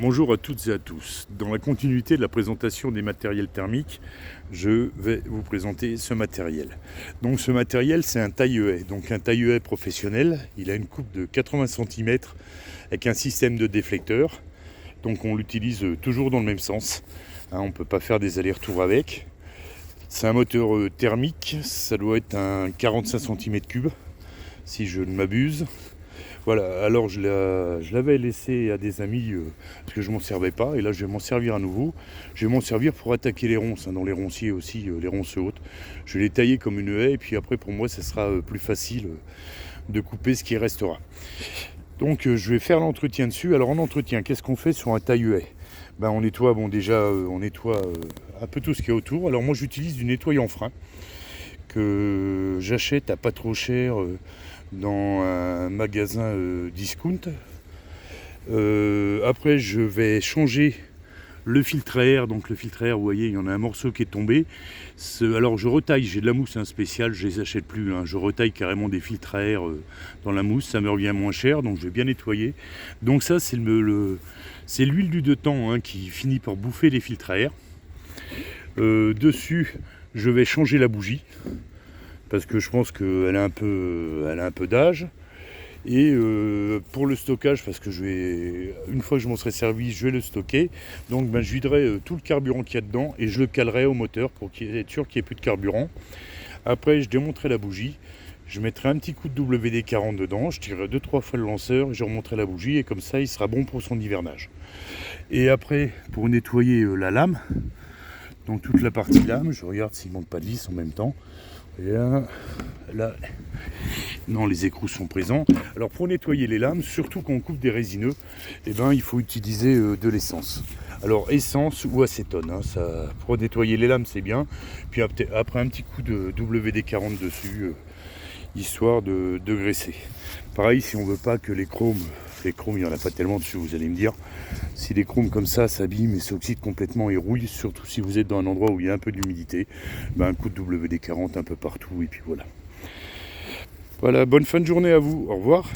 Bonjour à toutes et à tous. Dans la continuité de la présentation des matériels thermiques, je vais vous présenter ce matériel. Donc ce matériel, c'est un taille-haie, donc un taille-haie professionnel. Il a une coupe de 80 cm avec un système de déflecteur. Donc on l'utilise toujours dans le même sens. On ne peut pas faire des allers-retours avec. C'est un moteur thermique, ça doit être un 45 cm3 si je ne m'abuse. Voilà, alors je l'avais laissé à des amis parce que je m'en servais pas, et là je vais m'en servir à nouveau. Je vais m'en servir pour attaquer les ronces, dans les ronciers aussi, les ronces hautes. Je vais les tailler comme une haie, et puis après pour moi ça sera plus facile de couper ce qui restera. Donc je vais faire l'entretien dessus. Alors en entretien, qu'est-ce qu'on fait sur un taille-haie? On nettoie, on nettoie un peu tout ce qui est autour. Alors moi j'utilise du nettoyant frein que j'achète à pas trop cher dans un magasin discount. Après je vais changer le filtre à air. Donc le filtre à air, vous voyez, il y en a un morceau qui est tombé. Alors je retaille, j'ai de la mousse spéciale, je les achète plus, je retaille carrément des filtres à air dans la mousse, ça me revient moins cher, donc je vais bien nettoyer. Donc ça c'est l'huile du dedans qui finit par bouffer les filtres à air. Dessus je vais changer la bougie parce que je pense qu'elle a un peu d'âge. Et pour le stockage, parce que une fois que je m'en serai servi, je vais le stocker. Donc je viderai tout le carburant qu'il y a dedans et je le calerai au moteur pour être sûr qu'il n'y ait plus de carburant. Après, je démonterai la bougie, je mettrai un petit coup de WD-40 dedans, je tirerai 2-3 fois le lanceur et je remonterai la bougie, et comme ça il sera bon pour son hivernage. Et après, pour nettoyer la lame, donc toute la partie lame, je regarde s'il ne manque pas de vis en même temps. Et là, non, les écrous sont présents. Alors pour nettoyer les lames, surtout quand on coupe des résineux, il faut utiliser de l'essence. Alors essence ou acétone, pour nettoyer les lames c'est bien. Puis après un petit coup de WD-40 dessus, histoire de graisser. Pareil, si on veut pas que les chromes il n'y en a pas tellement dessus, vous allez me dire. Si les chromes comme ça s'abîment et s'oxydent complètement et rouillent, surtout si vous êtes dans un endroit où il y a un peu d'humidité, un coup de WD-40 un peu partout, et puis voilà. Voilà, bonne fin de journée à vous, au revoir.